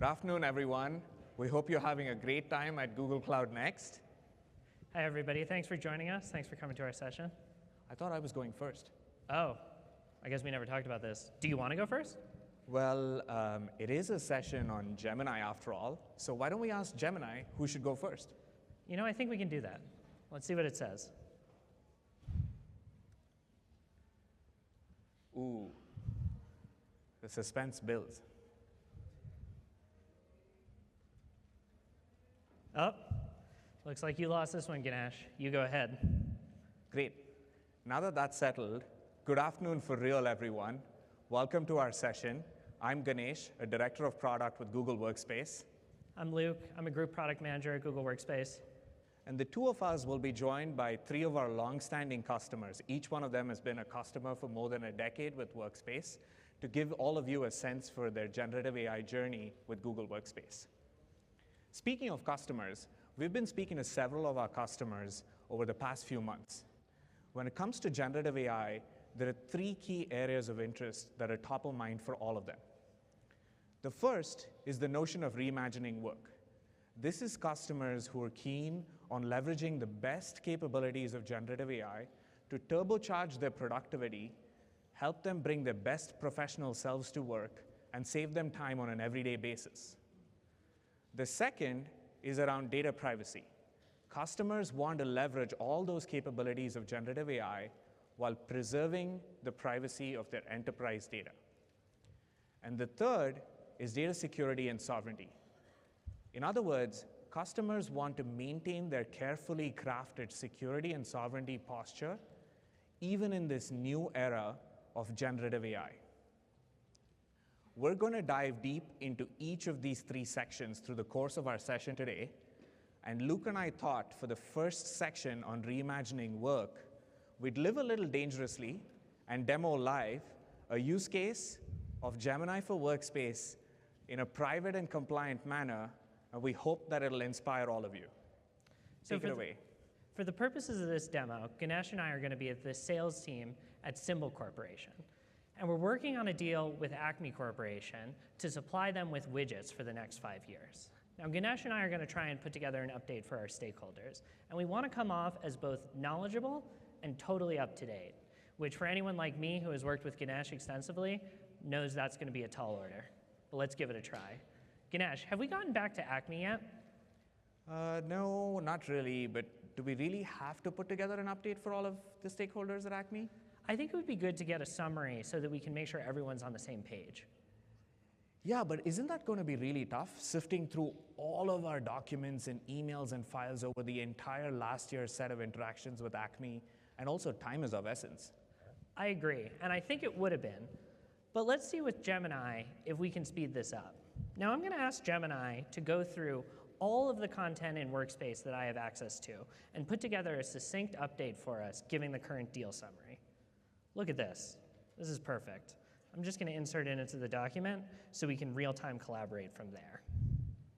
Good afternoon, everyone. We hope you're having a great time at Google Cloud Next. Hi, everybody. Thanks for joining us. Thanks for coming to our session. I thought I was going first. Oh, I guess we never talked about this. Do you want to go first? Well, it is a session on Gemini after all, so why don't we ask Gemini who should go first? You know, I think we can do that. Let's see what it says. Ooh, the suspense builds. Oh, looks like you lost this one, Ganesh. You go ahead. Great. Now that that's settled, good afternoon for real, everyone. Welcome to our session. I'm Ganesh, a director of product with Google Workspace. I'm Luke. I'm a group product manager at Google Workspace. And the two of us will be joined by three of our long-standing customers. Each one of them has been a customer for more than a decade with Workspace to give all of you a sense for their generative AI journey with Google Workspace. Speaking of customers, we've been speaking to several of our customers over the past few months. When it comes to generative AI, there are three key areas of interest that are top of mind for all of them. The first is the notion of reimagining work. This is customers who are keen on leveraging the best capabilities of generative AI to turbocharge their productivity, help them bring their best professional selves to work, and save them time on an everyday basis. The second is around data privacy. Customers want to leverage all those capabilities of generative AI while preserving the privacy of their enterprise data. And the third is data security and sovereignty. In other words, customers want to maintain their carefully crafted security and sovereignty posture, even in this new era of generative AI. We're going to dive deep into each of these three sections through the course of our session today. And Luke and I thought for the first section on reimagining work, we'd live a little dangerously and demo live a use case of Gemini for Workspace in a private and compliant manner, and we hope that it'll inspire all of you. Take it away. For the purposes of this demo, Ganesh and I are going to be at the sales team at Symbol Corporation. And we're working on a deal with Acme Corporation to supply them with widgets for the next 5 years. Now, Ganesh and I are going to try and put together an update for our stakeholders. And we want to come off as both knowledgeable and totally up to date, which for anyone like me who has worked with Ganesh extensively knows that's going to be a tall order. But let's give it a try. Ganesh, have we gotten back to Acme yet? No, not really. But do we really have to put together an update for all of the stakeholders at Acme? I think it would be good to get a summary so that we can make sure everyone's on the same page. Yeah, but isn't that going to be really tough, sifting through all of our documents and emails and files over the entire last year's set of interactions with Acme, and also time is of essence? I agree, and I think it would have been. But let's see with Gemini if we can speed this up. Now I'm going to ask Gemini to go through all of the content in Workspace that I have access to and put together a succinct update for us, giving the current deal summary. Look at this. This is perfect. I'm just going to insert it into the document so we can real-time collaborate from there.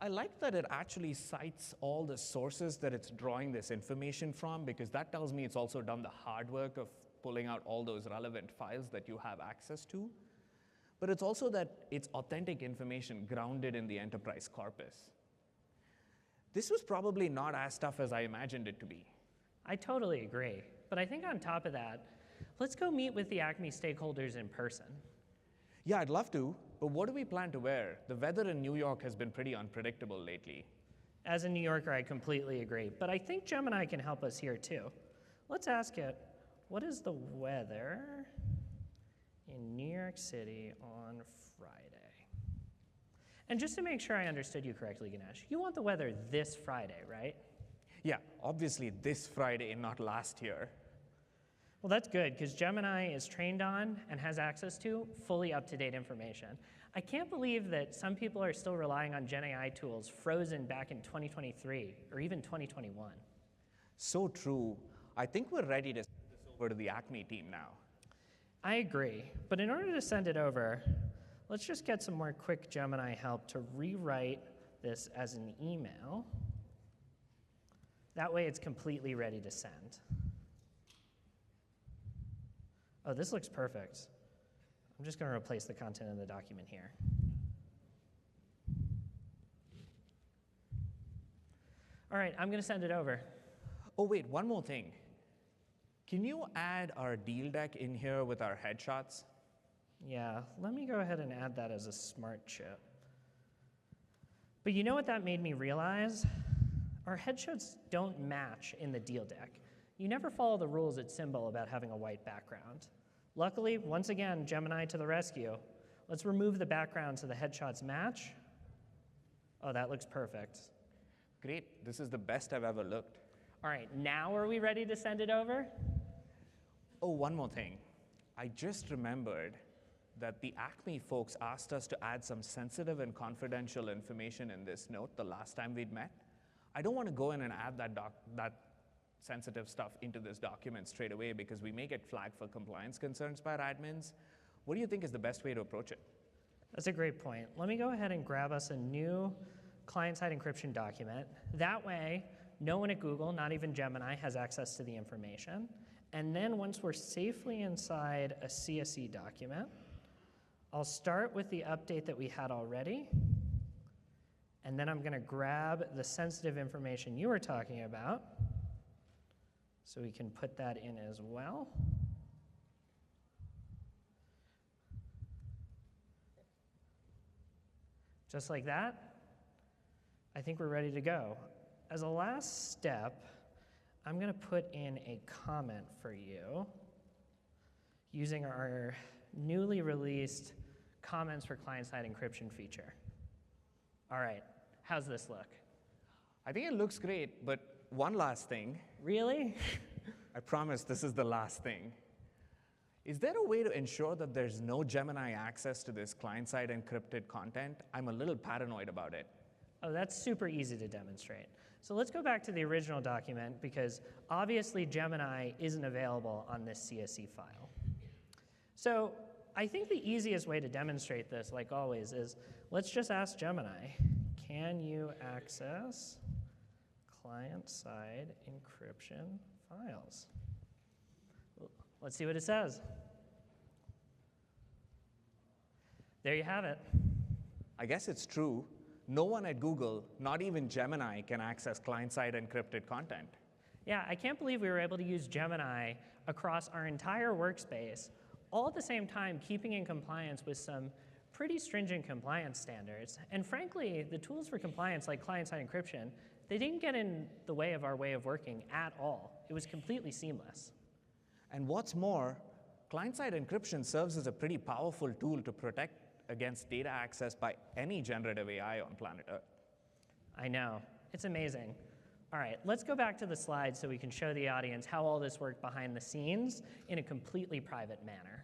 I like that it actually cites all the sources that it's drawing this information from, because that tells me it's also done the hard work of pulling out all those relevant files that you have access to. But it's also that it's authentic information grounded in the enterprise corpus. This was probably not as tough as I imagined it to be. I totally agree. But I think on top of that, let's go meet with the Acme stakeholders in person. Yeah, I'd love to, but what do we plan to wear? The weather in New York has been pretty unpredictable lately. As a New Yorker, I completely agree, but I think Gemini can help us here too. Let's ask it, what is the weather in New York City on Friday? And just to make sure I understood you correctly, Ganesh, you want the weather this Friday, right? Yeah, obviously this Friday and not last year. Well, that's good, because Gemini is trained on and has access to fully up-to-date information. I can't believe that some people are still relying on Gen AI tools frozen back in 2023 or even 2021. So true. I think we're ready to send this over to the Acme team now. I agree, but in order to send it over, let's just get some more quick Gemini help to rewrite this as an email. That way it's completely ready to send. Oh, this looks perfect. I'm just going to replace the content in the document here. All right, I'm going to send it over. Oh, wait, one more thing. Can you add our deal deck in here with our headshots? Yeah, let me go ahead and add that as a smart chip. But you know what that made me realize? Our headshots don't match in the deal deck. You never follow the rules at Symbol about having a white background. Luckily, once again, Gemini to the rescue. Let's remove the background so the headshots match. Oh, that looks perfect. Great, this is the best I've ever looked. All right, now are we ready to send it over? Oh, one more thing. I just remembered that the Acme folks asked us to add some sensitive and confidential information in this note the last time we'd met. I don't want to go in and add that sensitive stuff into this document straight away because we may get flagged for compliance concerns by our admins. What do you think is the best way to approach it? That's a great point. Let me go ahead and grab us a new client-side encryption document. That way, no one at Google, not even Gemini, has access to the information. And then once we're safely inside a CSE document, I'll start with the update that we had already. And then I'm going to grab the sensitive information you were talking about so we can put that in as well. Just like that, I think we're ready to go. As a last step, I'm going to put in a comment for you using our newly released comments for client-side encryption feature. All right, how's this look? I think it looks great, but one last thing. Really? I promise this is the last thing. Is there a way to ensure that there's no Gemini access to this client-side encrypted content? I'm a little paranoid about it. Oh, that's super easy to demonstrate. So let's go back to the original document because obviously Gemini isn't available on this CSE file. So I think the easiest way to demonstrate this, like always, is let's just ask Gemini, can you access client-side encryption files? Let's see what it says. There you have it. I guess it's true. No one at Google, not even Gemini, can access client-side encrypted content. Yeah, I can't believe we were able to use Gemini across our entire workspace, all at the same time keeping in compliance with some pretty stringent compliance standards. And frankly, the tools for compliance like client-side encryption, they didn't get in the way of our way of working at all. It was completely seamless. And what's more, client-side encryption serves as a pretty powerful tool to protect against data access by any generative AI on planet Earth. I know. It's amazing. All right, let's go back to the slides so we can show the audience how all this worked behind the scenes in a completely private manner.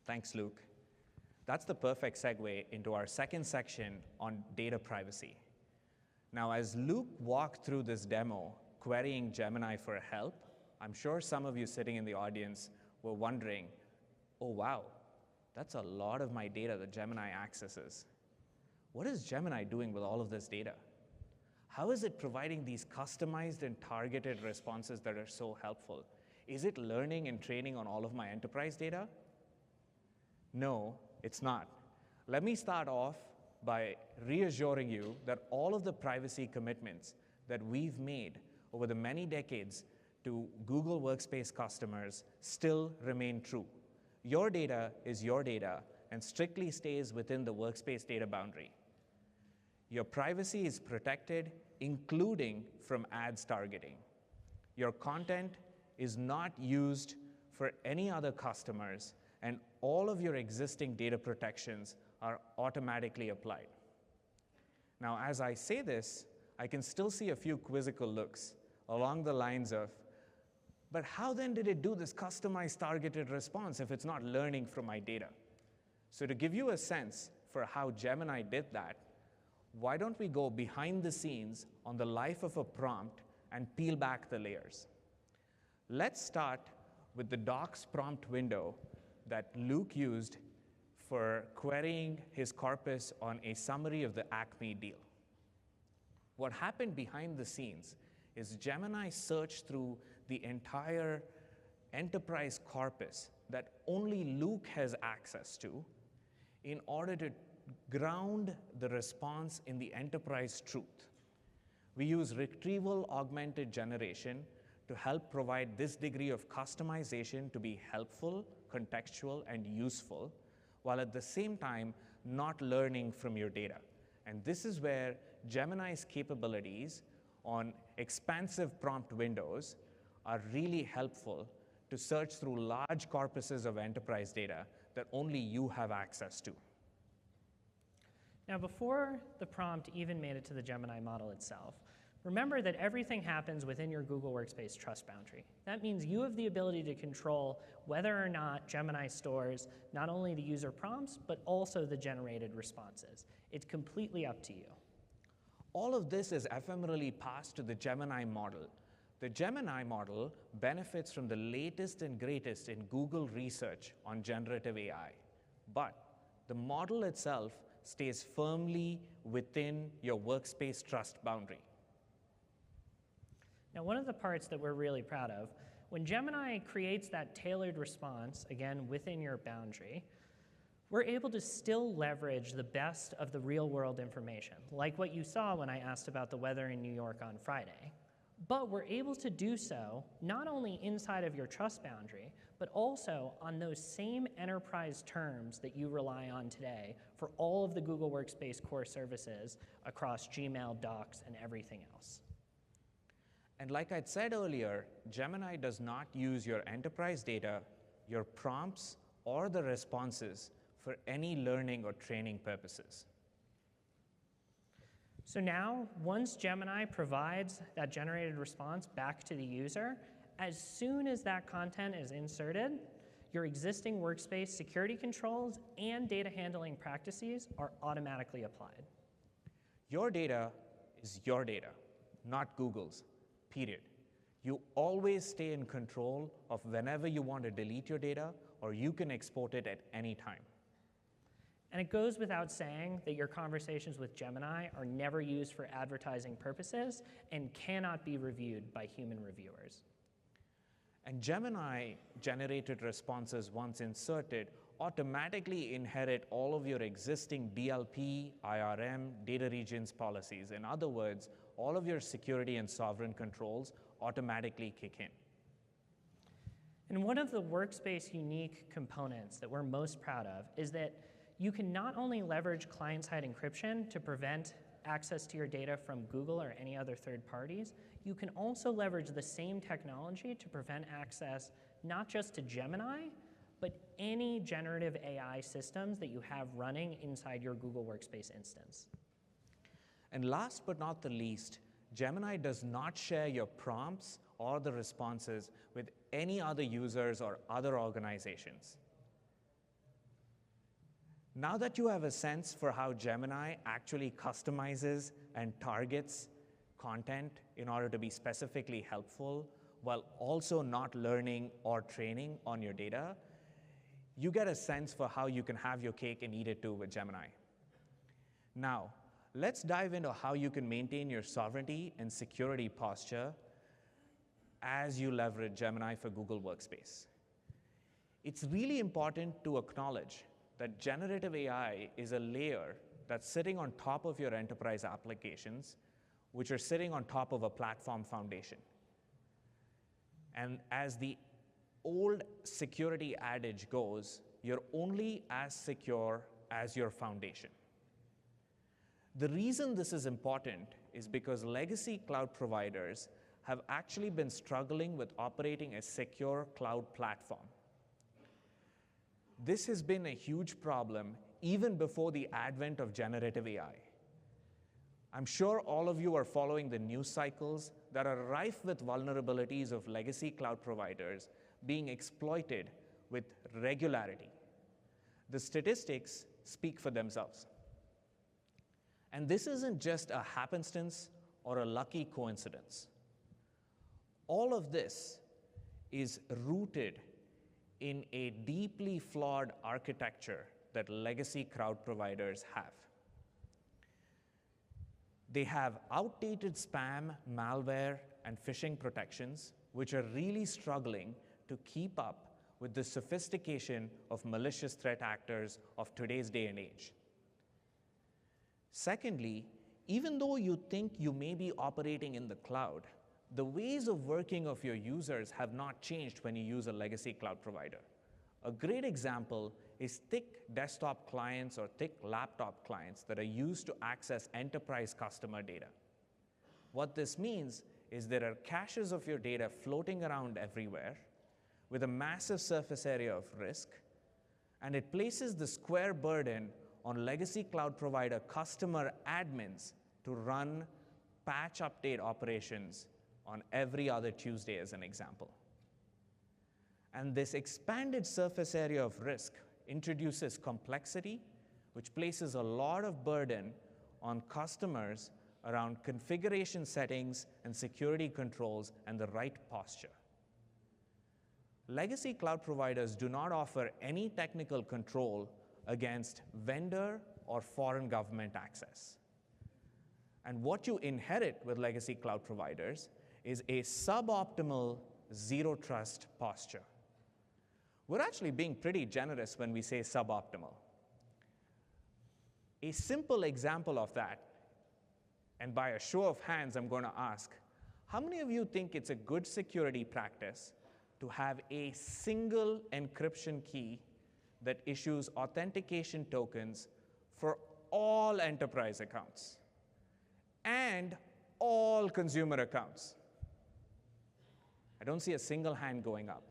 Thanks, Luke. That's the perfect segue into our second section on data privacy. Now, as Luke walked through this demo, querying Gemini for help, I'm sure some of you sitting in the audience were wondering, oh, wow, that's a lot of my data that Gemini accesses. What is Gemini doing with all of this data? How is it providing these customized and targeted responses that are so helpful? Is it learning and training on all of my enterprise data? No, it's not. Let me start off by reassuring you that all of the privacy commitments that we've made over the many decades to Google Workspace customers still remain true. Your data is your data and strictly stays within the Workspace data boundary. Your privacy is protected, including from ads targeting. Your content is not used for any other customers, and all of your existing data protections are automatically applied. Now, as I say this, I can still see a few quizzical looks along the lines of, but how then did it do this customized targeted response if it's not learning from my data? So to give you a sense for how Gemini did that, why don't we go behind the scenes on the life of a prompt and peel back the layers? Let's start with the docs prompt window that Luke used for querying his corpus on a summary of the Acme deal. What happened behind the scenes is Gemini searched through the entire enterprise corpus that only Luke has access to in order to ground the response in the enterprise truth. We use retrieval augmented generation to help provide this degree of customization to be helpful, contextual, and useful, while at the same time not learning from your data. And this is where Gemini's capabilities on expansive prompt windows are really helpful to search through large corpuses of enterprise data that only you have access to. Now, before the prompt even made it to the Gemini model itself, remember that everything happens within your Google Workspace trust boundary. That means you have the ability to control whether or not Gemini stores not only the user prompts, but also the generated responses. It's completely up to you. All of this is ephemerally passed to the Gemini model. The Gemini model benefits from the latest and greatest in Google research on generative AI, but the model itself stays firmly within your workspace trust boundary. Now, one of the parts that we're really proud of, when Gemini creates that tailored response, again, within your boundary, we're able to still leverage the best of the real-world information, like what you saw when I asked about the weather in New York on Friday. But we're able to do so not only inside of your trust boundary, but also on those same enterprise terms that you rely on today for all of the Google Workspace core services across Gmail, Docs, and everything else. And like I'd said earlier, Gemini does not use your enterprise data, your prompts, or the responses for any learning or training purposes. So now, once Gemini provides that generated response back to the user, as soon as that content is inserted, your existing workspace security controls and data handling practices are automatically applied. Your data is your data, not Google's, period. You always stay in control of whenever you want to delete your data, or you can export it at any time. And it goes without saying that your conversations with Gemini are never used for advertising purposes and cannot be reviewed by human reviewers. And Gemini-generated responses, once inserted, automatically inherit all of your existing DLP, IRM, data regions policies. In other words, all of your security and sovereign controls automatically kick in. And one of the workspace unique components that we're most proud of is that you can not only leverage client-side encryption to prevent access to your data from Google or any other third parties, you can also leverage the same technology to prevent access not just to Gemini, but any generative AI systems that you have running inside your Google Workspace instance. And last but not the least, Gemini does not share your prompts or the responses with any other users or other organizations. Now that you have a sense for how Gemini actually customizes and targets content in order to be specifically helpful, while also not learning or training on your data, you get a sense for how you can have your cake and eat it too with Gemini. Now, let's dive into how you can maintain your sovereignty and security posture as you leverage Gemini for Google Workspace. It's really important to acknowledge that generative AI is a layer that's sitting on top of your enterprise applications, which are sitting on top of a platform foundation. And as the old security adage goes, you're only as secure as your foundation. The reason this is important is because legacy cloud providers have actually been struggling with operating a secure cloud platform. This has been a huge problem even before the advent of generative AI. I'm sure all of you are following the news cycles that are rife with vulnerabilities of legacy cloud providers being exploited with regularity. The statistics speak for themselves. And this isn't just a happenstance or a lucky coincidence. All of this is rooted in a deeply flawed architecture that legacy cloud providers have. They have outdated spam, malware, and phishing protections, which are really struggling to keep up with the sophistication of malicious threat actors of today's day and age. Secondly, Even though you think you may be operating in the cloud, the ways of working of your users have not changed when you use a legacy cloud provider. A great example is thick desktop clients or thick laptop clients that are used to access enterprise customer data. What this means is there are caches of your data floating around everywhere with a massive surface area of risk, and it places the square burden on legacy cloud provider customer admins to run patch update operations on every other Tuesday, as an example. And this expanded surface area of risk introduces complexity, which places a lot of burden on customers around configuration settings and security controls and the right posture. Legacy cloud providers do not offer any technical control against vendor or foreign government access. And what you inherit with legacy cloud providers is a suboptimal zero trust posture. We're actually being pretty generous when we say suboptimal. A simple example of that, and by a show of hands, I'm going to ask, how many of you think it's a good security practice to have a single encryption key that issues authentication tokens for all enterprise accounts and all consumer accounts? I don't see a single hand going up.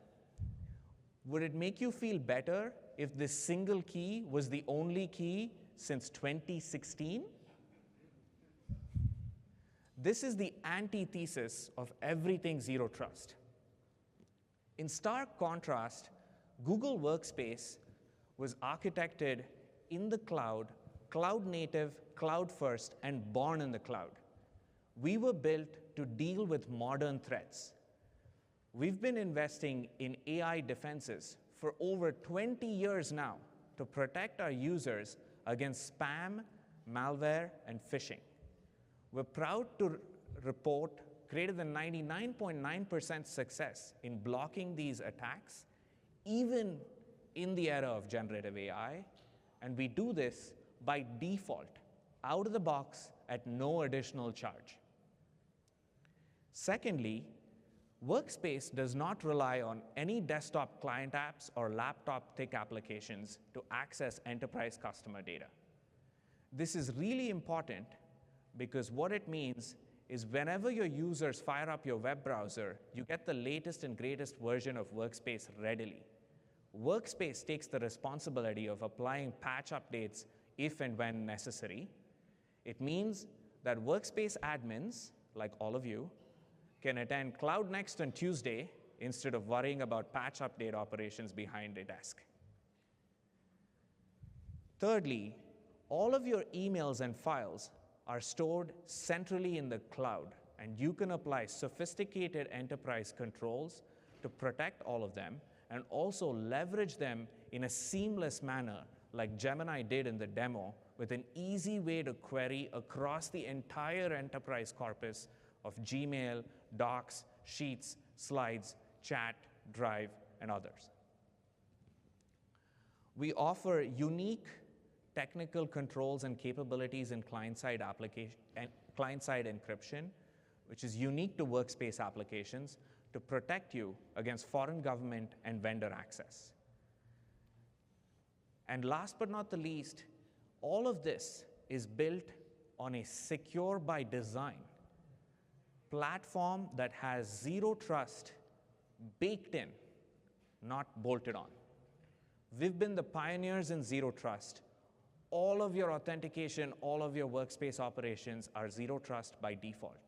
Would it make you feel better if this single key was the only key since 2016? This is the antithesis of everything zero trust. In stark contrast, Google Workspace was architected in the cloud, cloud native, cloud first, and born in the cloud. We were built to deal with modern threats. We've been investing in AI defenses for over 20 years now to protect our users against spam, malware, and phishing. We're proud to report greater than 99.9% success in blocking these attacks, even in the era of generative AI, and we do this by default, out of the box, at no additional charge. Secondly, Workspace does not rely on any desktop client apps or laptop thick applications to access enterprise customer data. This is really important because what it means is whenever your users fire up your web browser, you get the latest and greatest version of Workspace readily. Workspace takes the responsibility of applying patch updates if and when necessary. It means that Workspace admins, like all of you, can attend Cloud Next on Tuesday instead of worrying about patch update operations behind a desk. Thirdly, all of your emails and files are stored centrally in the cloud, and you can apply sophisticated enterprise controls to protect all of them and also leverage them in a seamless manner like Gemini did in the demo, with an easy way to query across the entire enterprise corpus of Gmail, Docs, Sheets, Slides, Chat, Drive, and others. We offer unique technical controls and capabilities in client-side application and client-side encryption, which is unique to Workspace applications, to protect you against foreign government and vendor access. And last but not the least, all of this is built on a secure by design platform that has zero trust baked in, not bolted on. We've been the pioneers in zero trust. All of your authentication, all of your Workspace operations are zero trust by default.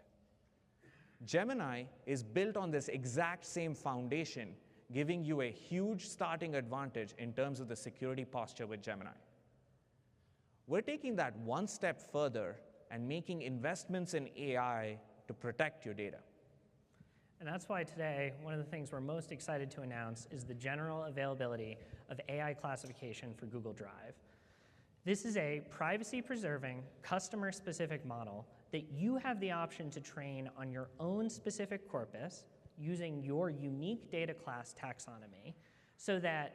Gemini is built on this exact same foundation, giving you a huge starting advantage in terms of the security posture with Gemini. We're taking that one step further and making investments in AI to protect your data. And that's why today, one of the things we're most excited to announce is the general availability of AI classification for Google Drive. This is a privacy-preserving, customer-specific model that you have the option to train on your own specific corpus using your unique data class taxonomy, so that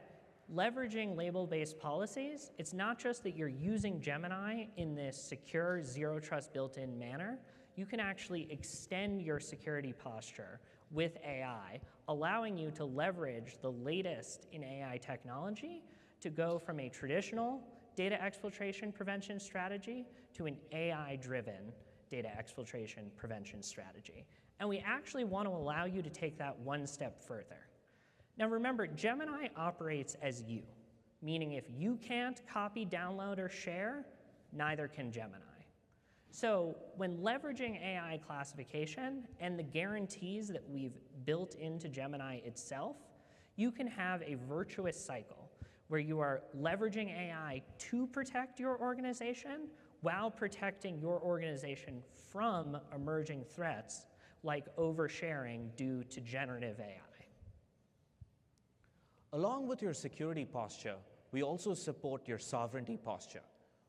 leveraging label-based policies, it's not just that you're using Gemini in this secure, zero-trust built-in manner. You can actually extend your security posture with AI, allowing you to leverage the latest in AI technology to go from a traditional data exfiltration prevention strategy to an AI-driven data exfiltration prevention strategy. And we actually want to allow you to take that one step further. Now remember, Gemini operates as you, meaning if you can't copy, download, or share, neither can Gemini. So when leveraging AI classification and the guarantees that we've built into Gemini itself, you can have a virtuous cycle where you are leveraging AI to protect your organization while protecting your organization from emerging threats like oversharing due to generative AI. Along with your security posture, we also support your sovereignty posture.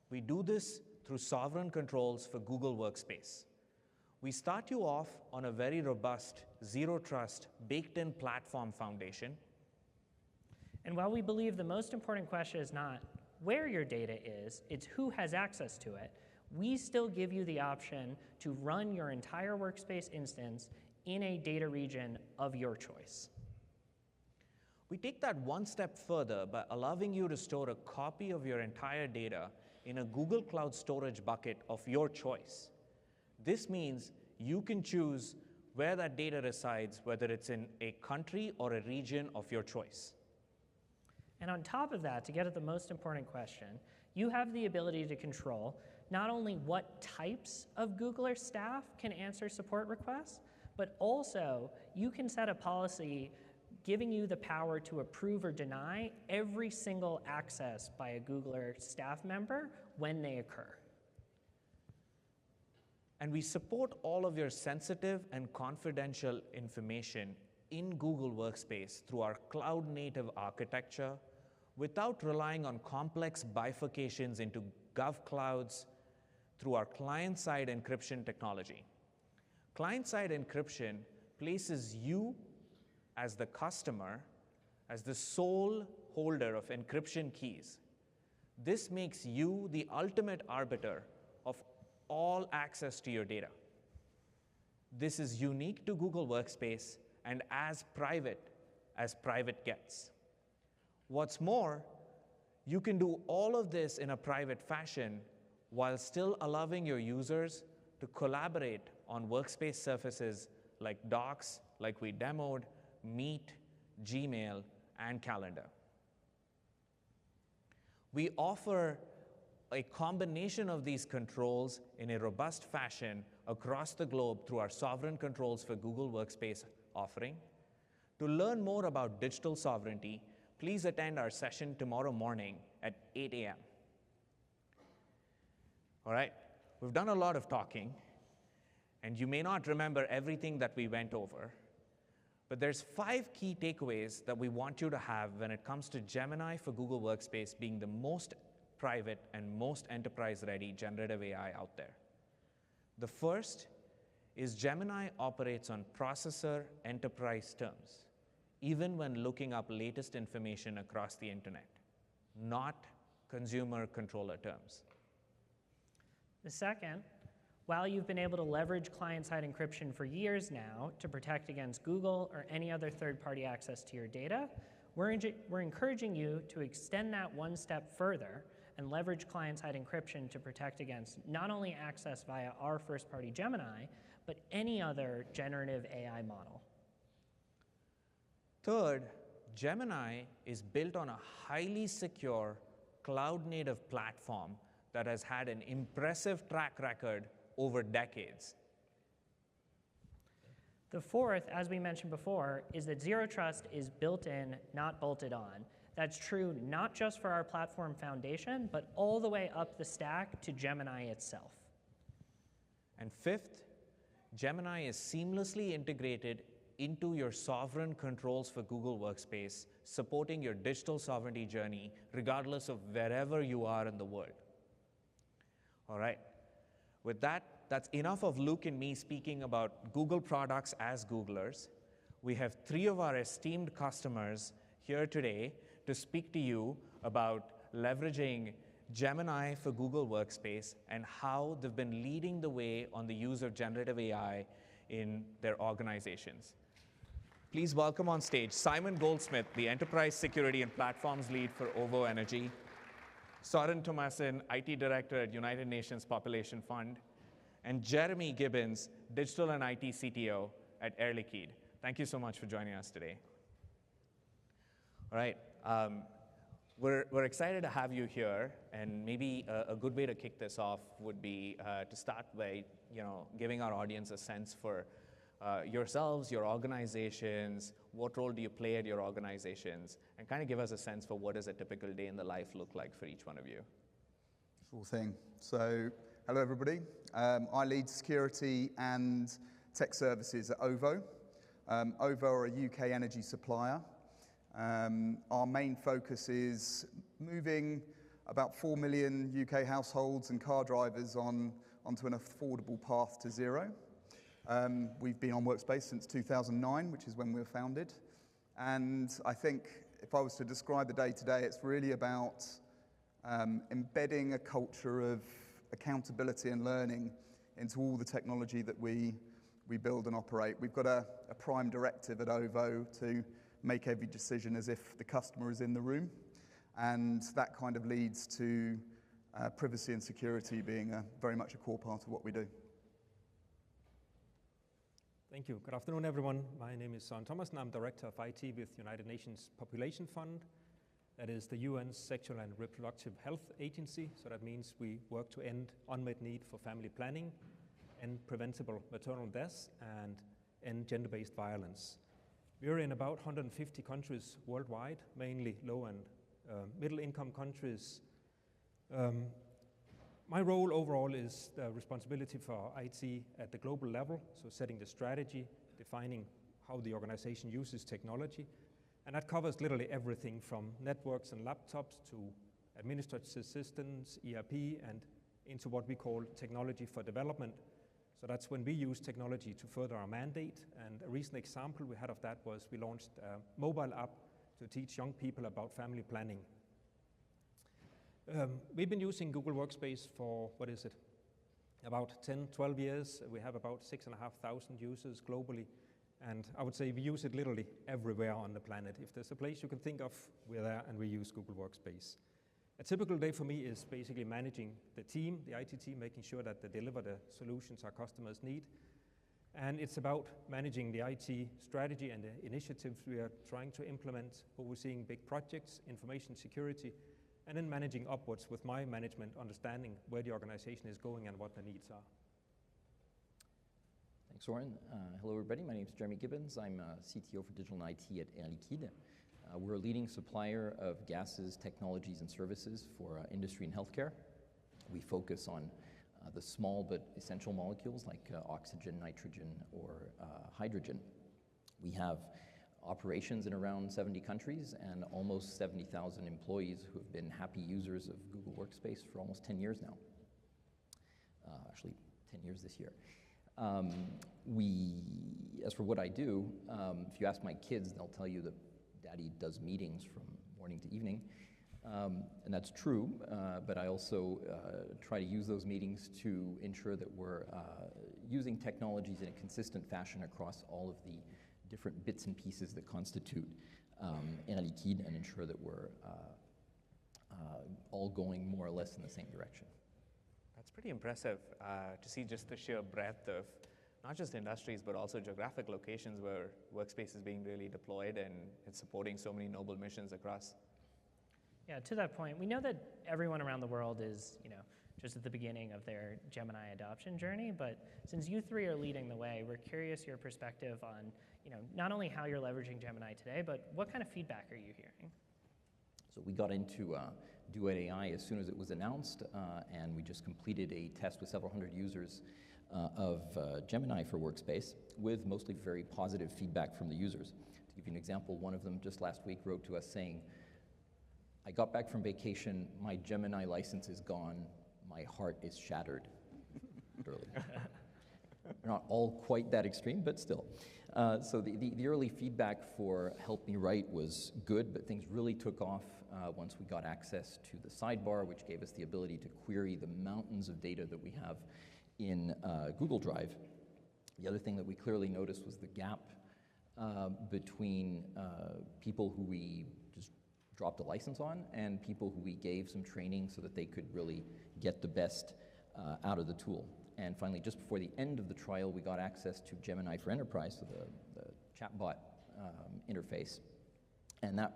We do this through sovereign controls for Google Workspace. We start you off on a very robust, zero-trust, baked-in platform foundation. And while we believe the most important question is not where your data is, it's who has access to it, we still give you the option to run your entire Workspace instance in a data region of your choice. We take that one step further by allowing you to store a copy of your entire data in a Google Cloud Storage bucket of your choice. This means you can choose where that data resides, whether it's in a country or a region of your choice. And on top of that, to get at the most important question, you have the ability to control not only what types of Googler staff can answer support requests, but also you can set a policy giving you the power to approve or deny every single access by a Googler staff member when they occur. And we support all of your sensitive and confidential information in Google Workspace through our cloud-native architecture without relying on complex bifurcations into gov clouds through our client-side encryption technology. Client-side encryption places you as the customer as the sole holder of encryption keys. This makes you the ultimate arbiter of all access to your data. This is unique to Google Workspace and as private gets. What's more, you can do all of this in a private fashion while still allowing your users to collaborate on workspace surfaces like Docs, like we demoed, Meet, Gmail, and Calendar. We offer a combination of these controls in a robust fashion across the globe through our sovereign controls for Google Workspace offering. To learn more about digital sovereignty, please attend our session tomorrow morning at 8 a.m. All right, we've done a lot of talking, and you may not remember everything that we went over, but there's 5 key takeaways that we want you to have when it comes to Gemini for Google Workspace being the most private and most enterprise-ready generative AI out there. The first is Gemini operates on processor enterprise terms, even when looking up latest information across the internet, not consumer controller terms. The second, while you've been able to leverage client-side encryption for years now to protect against Google or any other third-party access to your data, we're encouraging you to extend that one step further and leverage client-side encryption to protect against not only access via our first-party Gemini, but any other generative AI model. Third, Gemini is built on a highly secure cloud-native platform that has had an impressive track record over decades. The fourth, as we mentioned before, is that Zero Trust is built in, not bolted on. That's true not just for our platform foundation, but all the way up the stack to Gemini itself. And fifth, Gemini is seamlessly integrated into your sovereign controls for Google Workspace, supporting your digital sovereignty journey, regardless of wherever you are in the world. All right, with that, that's enough of Luke and me speaking about Google products as Googlers. We have 3 of our esteemed customers here today to speak to you about leveraging Gemini for Google Workspace and how they've been leading the way on the use of generative AI in their organizations. Please welcome on stage Simon Goldsmith, the Enterprise Security and Platforms Lead for OVO Energy, Soren Thomassen, IT Director at United Nations Population Fund, and Jeremy Gibbons, Digital and IT CTO at Air Liquide. Thank you so much for joining us today. All right. We're excited to have you here, and maybe a good way to kick this off would be to start by giving our audience a sense for yourselves, your organizations, what role do you play at your organizations, and kind of give us a sense for what does a typical day in the life look like for each one of you. Sure thing. So, hello everybody. I lead security and tech services at OVO. OVO are a UK energy supplier. Our main focus is moving about 4 million UK households and car drivers onto an affordable path to zero. We've been on Workspace since 2009, which is when we were founded. And I think if I was to describe the day-to-day, it's really about embedding a culture of accountability and learning into all the technology that we build and operate. We've got a prime directive at OVO to make every decision as if the customer is in the room. And that kind of leads to privacy and security being very much a core part of what we do. Thank you. Good afternoon, everyone. My name is Soren Thomassen. I'm Director of IT with United Nations Population Fund. That is the UN's Sexual and Reproductive Health Agency. So that means we work to end unmet need for family planning, end preventable maternal deaths, and end gender-based violence. We're in about 150 countries worldwide, mainly low and middle-income countries. My role overall is the responsibility for IT at the global level, so setting the strategy, defining how the organization uses technology, and that covers literally everything from networks and laptops to administrative systems, ERP, and into what we call technology for development. So that's when we use technology to further our mandate, and a recent example we had of that was we launched a mobile app to teach young people about family planning. We've been using Google Workspace for, about 10, 12 years. We have about 6,500 users globally, and I would say we use it literally everywhere on the planet. If there's a place you can think of, we're there, and we use Google Workspace. A typical day for me is basically managing the team, the IT team, making sure that they deliver the solutions our customers need. And it's about managing the IT strategy and the initiatives we are trying to implement, overseeing big projects, information security, and then managing upwards with my management, understanding where the organization is going and what the needs are. Thanks, Soren. Hello, everybody. My name is Jeremy Gibbons. I'm CTO for Digital and IT at Air Liquide. We're a leading supplier of gases, technologies, and services for industry and healthcare. We focus on the small but essential molecules like oxygen, nitrogen, or hydrogen. We have operations in around 70 countries and almost 70,000 employees who have been happy users of Google Workspace for almost 10 years now. Actually, 10 years this year. As for what I do, if you ask my kids, they'll tell you that Daddy does meetings from morning to evening, and that's true, but I also try to use those meetings to ensure that we're using technologies in a consistent fashion across all of the different bits and pieces that constitute Air Liquide, and ensure that we're all going more or less in the same direction. That's pretty impressive to see just the sheer breadth of not just industries, but also geographic locations where Workspace is being really deployed and it's supporting so many noble missions across. Yeah, to that point, we know that everyone around the world is, just at the beginning of their Gemini adoption journey, but since you three are leading the way, we're curious your perspective on, not only how you're leveraging Gemini today, but what kind of feedback are you hearing? So we got into Duet AI as soon as it was announced, and we just completed a test with several hundred users of Gemini for Workspace, with mostly very positive feedback from the users. To give you an example, one of them just last week wrote to us saying, "I got back from vacation, my Gemini license is gone, my heart is shattered." Literally. They're not all quite that extreme, but still. So the early feedback for Help Me Write was good, but things really took off once we got access to the sidebar, which gave us the ability to query the mountains of data that we have in Google Drive. The other thing that we clearly noticed was the gap between people who we just dropped a license on and people who we gave some training so that they could really get the best out of the tool. And finally, just before the end of the trial, we got access to Gemini for Enterprise, so the chatbot interface. And that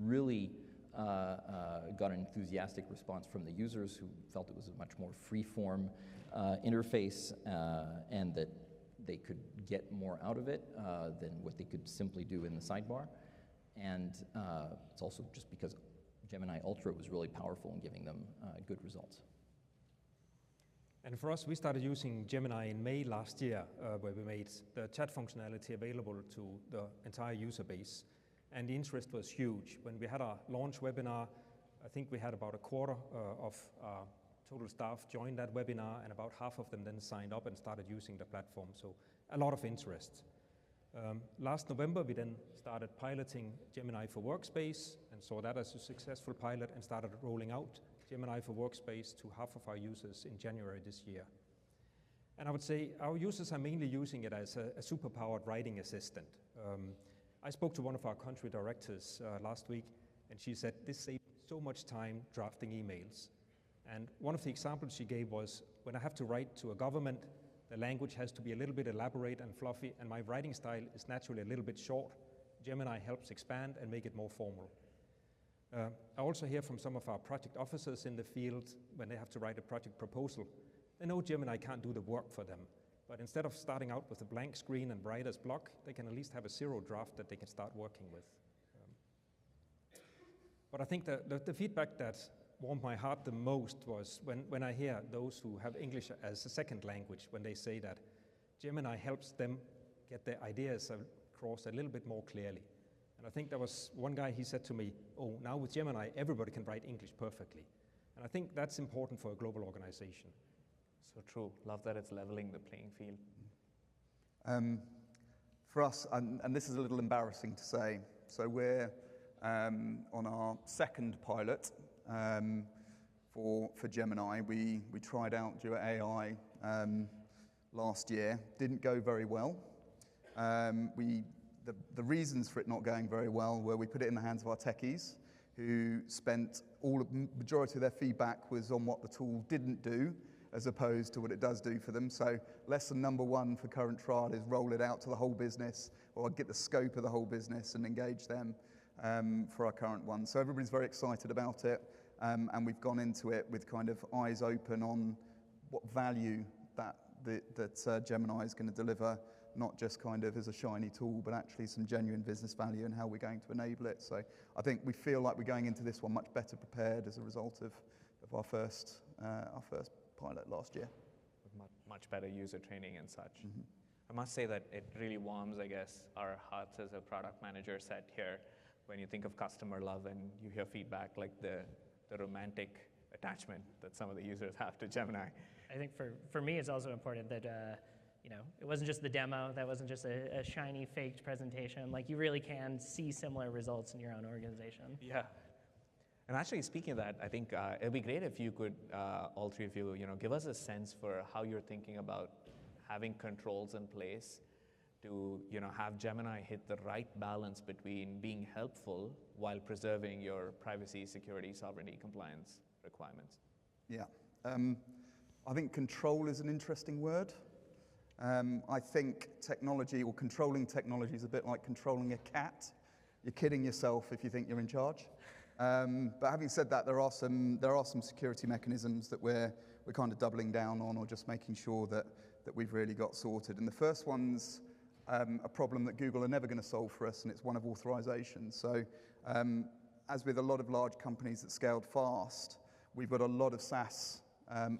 really got an enthusiastic response from the users who felt it was a much more free-form interface and that they could get more out of it than what they could simply do in the sidebar. And it's also just because Gemini Ultra was really powerful in giving them good results. And for us, we started using Gemini in May last year, where we made the chat functionality available to the entire user base. And the interest was huge. When we had our launch webinar, I think we had about a quarter of total staff join that webinar, and about half of them then signed up and started using the platform. So a lot of interest. Last November, we then started piloting Gemini for Workspace and saw that as a successful pilot and started rolling out Gemini for Workspace to half of our users in January this year. And I would say our users are mainly using it as a super-powered writing assistant. I spoke to one of our country directors last week, and she said this saves so much time drafting emails. And one of the examples she gave was, when I have to write to a government, the language has to be a little bit elaborate and fluffy, and my writing style is naturally a little bit short. Gemini helps expand and make it more formal. I also hear from some of our project officers in the field, when they have to write a project proposal, they know Gemini can't do the work for them. But instead of starting out with a blank screen and writer's block, they can at least have a zero draft that they can start working with. But I think the feedback that warmed my heart the most was when I hear those who have English as a second language, when they say that Gemini helps them get their ideas across a little bit more clearly. And I think there was one guy, he said to me, oh, now with Gemini, everybody can write English perfectly. And I think that's important for a global organization. So true. Love that it's leveling the playing field. For us, and this is a little embarrassing to say, so we're on our second pilot for Gemini. We tried out Duet AI last year. Didn't go very well. The reasons for it not going very well were we put it in the hands of our techies, who spent majority of their feedback was on what the tool didn't do, as opposed to what it does do for them. So lesson number one for current trial is roll it out to the whole business, or get the scope of the whole business and engage them for our current one. So everybody's very excited about it, and we've gone into it with kind of eyes open on what value that Gemini is going to deliver, not just kind of as a shiny tool, but actually some genuine business value and how we're going to enable it. So I think we feel like we're going into this one much better prepared as a result of our first pilot last year. With much better user training and such. Mm-hmm. I must say that it really warms, I guess, our hearts as a product manager sat here when you think of customer love and you hear feedback like the romantic attachment that some of the users have to Gemini. I think for me, it's also important that it wasn't just the demo, that wasn't just a shiny, faked presentation. Like, you really can see similar results in your own organization. Yeah. And actually, speaking of that, I think it'd be great if you could, all three of you, give us a sense for how you're thinking about having controls in place to, have Gemini hit the right balance between being helpful while preserving your privacy, security, sovereignty, compliance requirements. Yeah. I think control is an interesting word. I think technology, or controlling technology, is a bit like controlling a cat. You're kidding yourself if you think you're in charge. But having said that, there are some security mechanisms that we're kind of doubling down on, or just making sure that we've really got sorted. And the first one's a problem that Google are never going to solve for us, and it's one of authorization. So as with a lot of large companies that scaled fast, we've got a lot of SaaS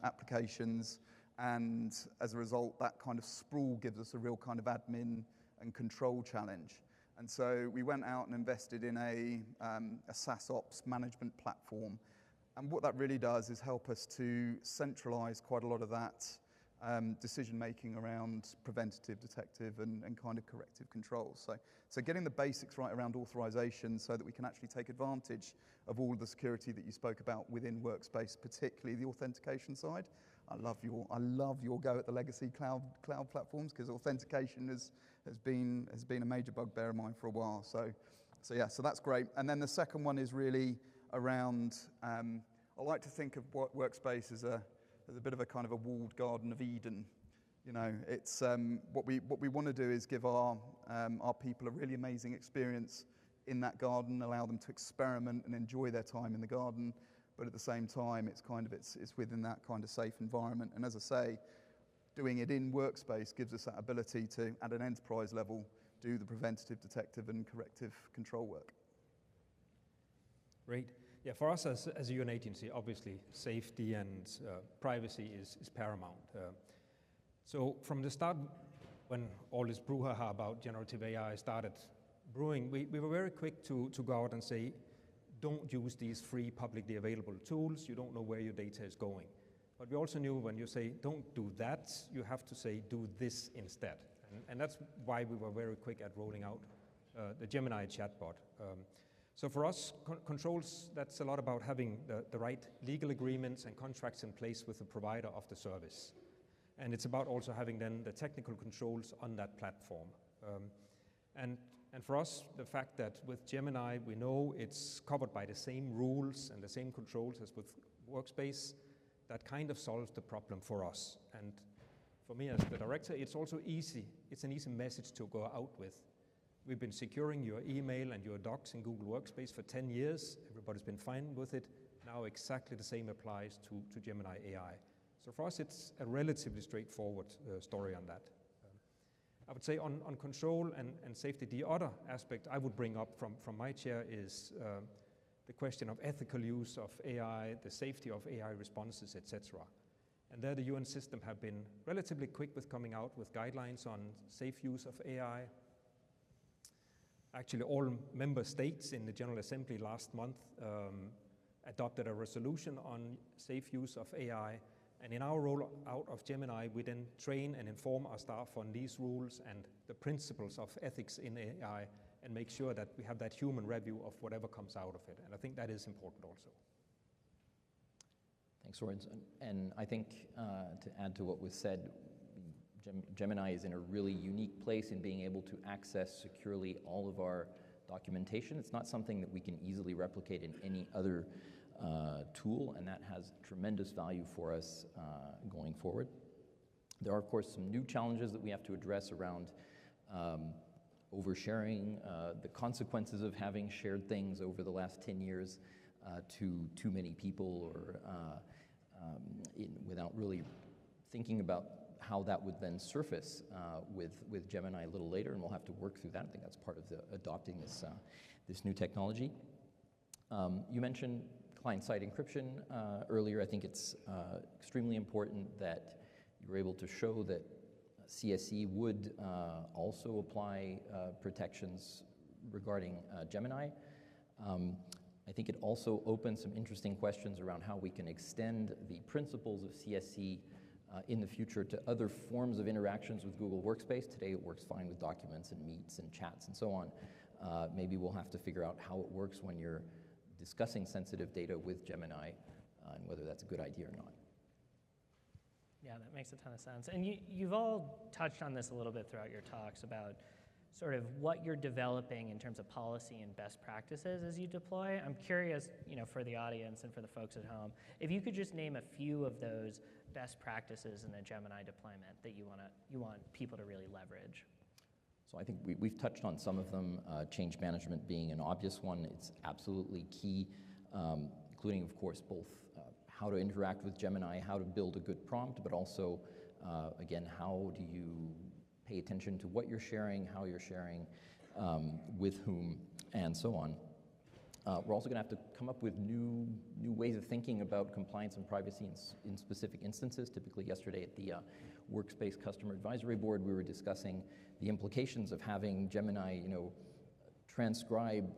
applications, and as a result, that kind of sprawl gives us a real kind of admin and control challenge. And so we went out and invested in a SaaS ops management platform. And what that really does is help us to centralize quite a lot of that decision making around preventative, detective, and kind of corrective controls. So getting the basics right around authorization so that we can actually take advantage of all of the security that you spoke about within Workspace, particularly the authentication side. I love your go at the legacy cloud platforms, because authentication has been a major bugbear of mine for a while. So that's great. And then the second one is really around, I like to think of Workspace as a bit of a kind of a walled garden of Eden. You know, it's what we want to do is give our people a really amazing experience in that garden, allow them to experiment and enjoy their time in the garden, but at the same time, it's within that kind of safe environment. And as I say, doing it in Workspace gives us that ability to, at an enterprise level, do the preventative, detective, and corrective control work. Great. Yeah, for us as a UN agency, obviously safety and privacy is paramount. So from the start, when all this brouhaha about generative AI started brewing, we were very quick to go out and say, don't use these free publicly available tools. You don't know where your data is going. But we also knew when you say, don't do that, you have to say, do this instead. And that's why we were very quick at rolling out the Gemini chatbot. So for us, controls, that's a lot about having the right legal agreements and contracts in place with the provider of the service. And it's about also having then the technical controls on that platform. And for us, the fact that with Gemini, we know it's covered by the same rules and the same controls as with Workspace, that kind of solves the problem for us. And for me as the director, it's also easy. It's an easy message to go out with. We've been securing your email and your docs in Google Workspace for 10 years. Everybody's been fine with it. Now exactly the same applies to Gemini AI. So for us, it's a relatively straightforward story on that. I would say on control and safety, the other aspect I would bring up from my chair is the question of ethical use of AI, the safety of AI responses, etc. And there the UN system have been relatively quick with coming out with guidelines on safe use of AI. Actually, all member states in the General Assembly last month adopted a resolution on safe use of AI. And in our rollout of Gemini, we then train and inform our staff on these rules and the principles of ethics in AI and make sure that we have that human review of whatever comes out of it. And I think that is important also. Thanks, Soren. And I think to add to what was said, Gemini is in a really unique place in being able to access securely all of our documentation. It's not something that we can easily replicate in any other tool, and that has tremendous value for us going forward. There are, of course, some new challenges that we have to address around oversharing, the consequences of having shared things over the last 10 years to too many people, or without really thinking about how that would then surface with Gemini a little later, and we'll have to work through that. I think that's part of adopting this new technology. You mentioned client-side encryption earlier. I think it's extremely important that you were able to show that CSE would also apply protections regarding Gemini. I think it also opens some interesting questions around how we can extend the principles of CSE in the future to other forms of interactions with Google Workspace. Today it works fine with documents and meets and chats and so on. Maybe we'll have to figure out how it works when you're discussing sensitive data with Gemini and whether that's a good idea or not. Yeah, that makes a ton of sense. And you've all touched on this a little bit throughout your talks about sort of what you're developing in terms of policy and best practices as you deploy. I'm curious, for the audience and for the folks at home, if you could just name a few of those best practices in the Gemini deployment that you want people to really leverage. So I think we've touched on some of them, change management being an obvious one. It's absolutely key, including, of course, both how to interact with Gemini, how to build a good prompt, but also, again, how do you pay attention to what you're sharing, how you're sharing, with whom, and so on. We're also going to have to come up with new ways of thinking about compliance and privacy in specific instances. Typically yesterday at the Workspace Customer Advisory Board, we were discussing the implications of having Gemini, transcribe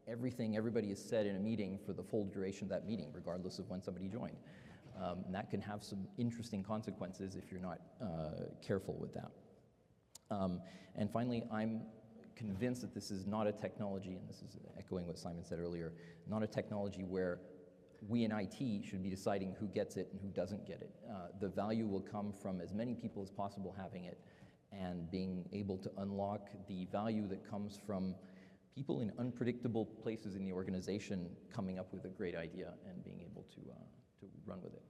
everything everybody has said in a meeting for the full duration of that meeting, regardless of when somebody joined. And that can have some interesting consequences if you're not careful with that. And finally, I'm convinced that this is not a technology, and this is echoing what Simon said earlier, not a technology where we in IT should be deciding who gets it and who doesn't get it. The value will come from as many people as possible having it and being able to unlock the value that comes from people in unpredictable places in the organization coming up with a great idea and being able to run with it.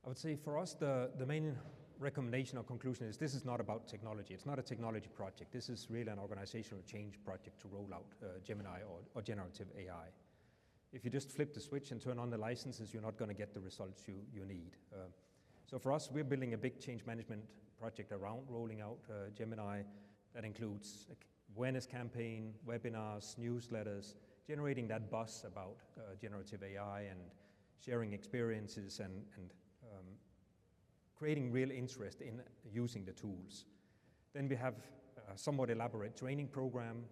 I would say for us, the main recommendation or conclusion is this is not about technology. It's not a technology project. This is really an organizational change project to roll out Gemini or generative AI. If you just flip the switch and turn on the licenses, you're not going to get the results you need. So for us, we're building a big change management project around rolling out Gemini that includes awareness campaign, webinars, newsletters, generating that buzz about generative AI and sharing experiences and creating real interest in using the tools. Then we have a somewhat elaborate training program.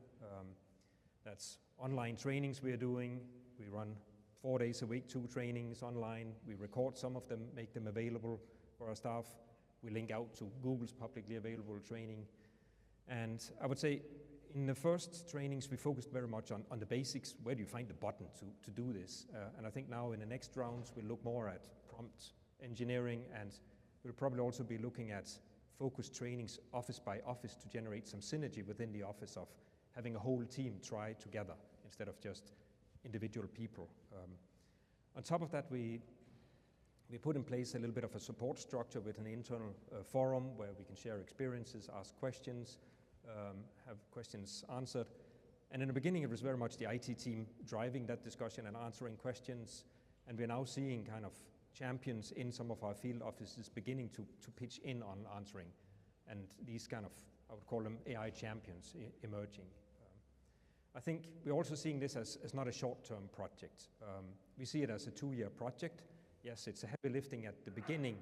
That's online trainings we are doing. We run 4 days a week, 2 trainings online. We record some of them, make them available for our staff. We link out to Google's publicly available training. And I would say in the first trainings, we focused very much on the basics. Where do you find the button to do this? And I think now in the next rounds, we'll look more at prompt engineering, and we'll probably also be looking at focused trainings office by office to generate some synergy within the office of having a whole team try together instead of just individual people. On top of that, we put in place a little bit of a support structure with an internal forum where we can share experiences, ask questions, have questions answered. And in the beginning, it was very much the IT team driving that discussion and answering questions. And we're now seeing kind of champions in some of our field offices beginning to pitch in on answering. And these kind of, I would call them AI champions emerging. I think we're also seeing this as not a short-term project. We see it as a 2-year project. Yes, it's a heavy lifting at the beginning,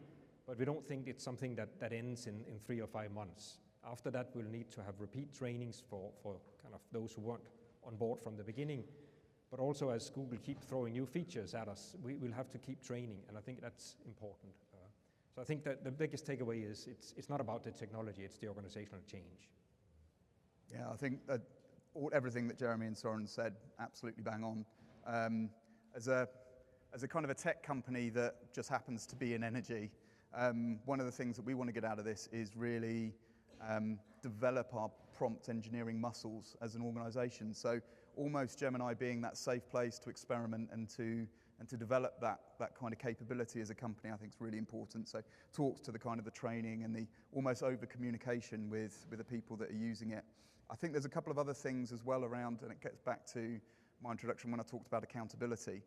but we don't think it's something that ends in 3 or 5 months. After that, we'll need to have repeat trainings for kind of those who weren't on board from the beginning. But also, as Google keep throwing new features at us, we will have to keep training, and I think that's important. So I think that the biggest takeaway is it's not about the technology, it's the organizational change. Yeah, I think that everything that Jeremy and Soren said, absolutely bang on. As a kind of a tech company that just happens to be in energy, one of the things that we want to get out of this is really develop our prompt engineering muscles as an organization. So almost Gemini being that safe place to experiment and to develop that kind of capability as a company, I think is really important. So talks to the kind of the training and the almost over communication with the people that are using it. I think there's a couple of other things as well around, and it gets back to my introduction when I talked about accountability.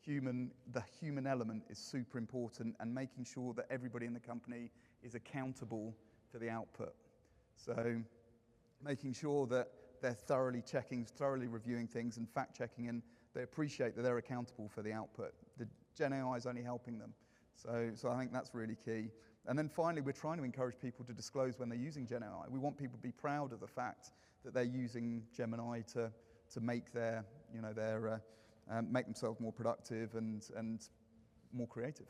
The human element is super important, and making sure that everybody in the company is accountable for the output. So making sure that they're thoroughly checking, thoroughly reviewing things and fact checking, and they appreciate that they're accountable for the output. The Gen AI is only helping them. So I think that's really key. And then finally, we're trying to encourage people to disclose when they're using Gen AI. We want people to be proud of the fact that they're using Gemini to make make themselves more productive and more creative.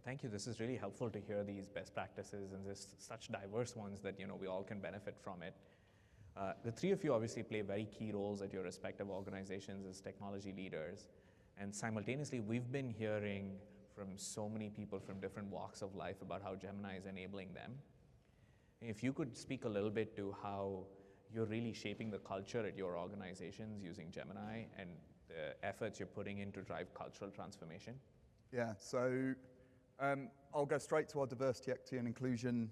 Thank you. This is really helpful to hear these best practices, and there's such diverse ones that we all can benefit from it. The three of you obviously play very key roles at your respective organizations as technology leaders, and simultaneously we've been hearing from so many people from different walks of life about how Gemini is enabling them. If you could speak a little bit to how you're really shaping the culture at your organizations using Gemini and the efforts you're putting in to drive cultural transformation. Yeah, so I'll go straight to our diversity, equity, and inclusion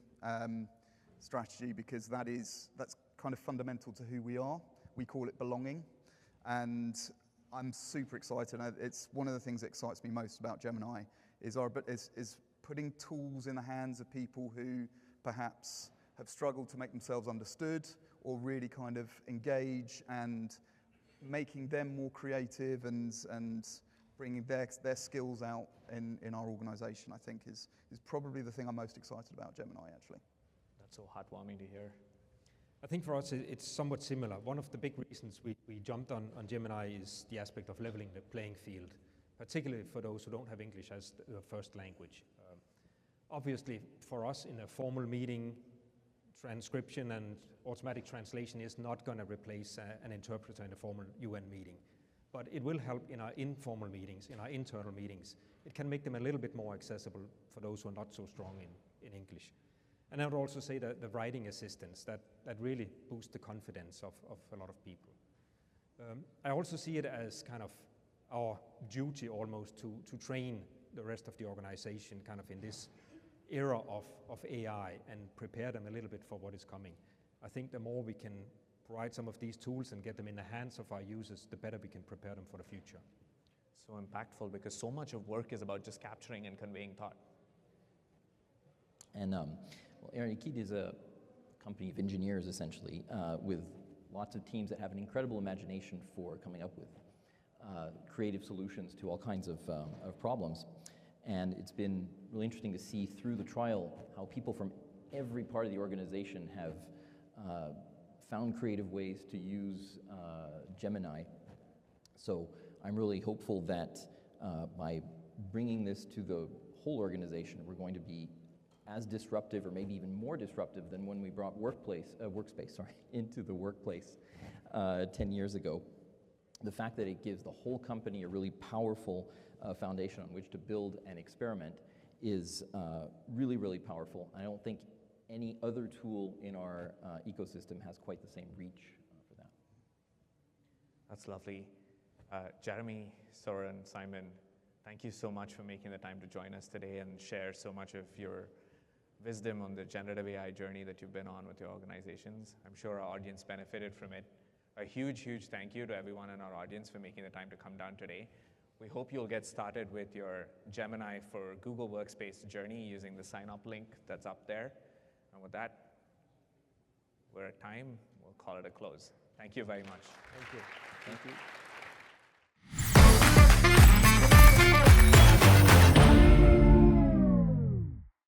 strategy, because that's kind of fundamental to who we are. We call it belonging, and I'm super excited. It's one of the things that excites me most about Gemini is putting tools in the hands of people who perhaps have struggled to make themselves understood or really kind of engage, and making them more creative and bringing their skills out in our organization, I think is probably the thing I'm most excited about Gemini, actually. That's so heartwarming to hear. I think for us it's somewhat similar. One of the big reasons we jumped on Gemini is the aspect of leveling the playing field. particularly for those who don't have English as the first language. Obviously, for us in a formal meeting, transcription and automatic translation is not going to replace an interpreter in a formal UN meeting. But it will help in our informal meetings, in our internal meetings. It can make them a little bit more accessible for those who are not so strong in English. And I would also say that the writing assistance, that really boosts the confidence of a lot of people. I also see it as kind of our duty almost to train the rest of the organization kind of in this era of AI and prepare them a little bit for what is coming. I think the more we can provide some of these tools and get them in the hands of our users, the better we can prepare them for the future. So impactful, because so much of work is about just capturing and conveying thought. And well, Air Liquide is a company of engineers, essentially, with lots of teams that have an incredible imagination for coming up with creative solutions to all kinds of problems. And it's been really interesting to see through the trial how people from every part of the organization have found creative ways to use Gemini. So I'm really hopeful that by bringing this to the whole organization, we're going to be as disruptive, or maybe even more disruptive than when we brought Workspace into the workplace 10 years ago. The fact that it gives the whole company a really powerful foundation on which to build and experiment is really, really powerful. I don't think any other tool in our ecosystem has quite the same reach for that. That's lovely. Jeremy, Soren, Simon, thank you so much for making the time to join us today and share so much of your wisdom on the generative AI journey that you've been on with your organizations. I'm sure our audience benefited from it. A huge, huge thank you to everyone in our audience for making the time to come down today. We hope you'll get started with your Gemini for Google Workspace journey using the sign-up link that's up there. And with that, we're at time. We'll call it a close. Thank you very much. Thank you. Thank you.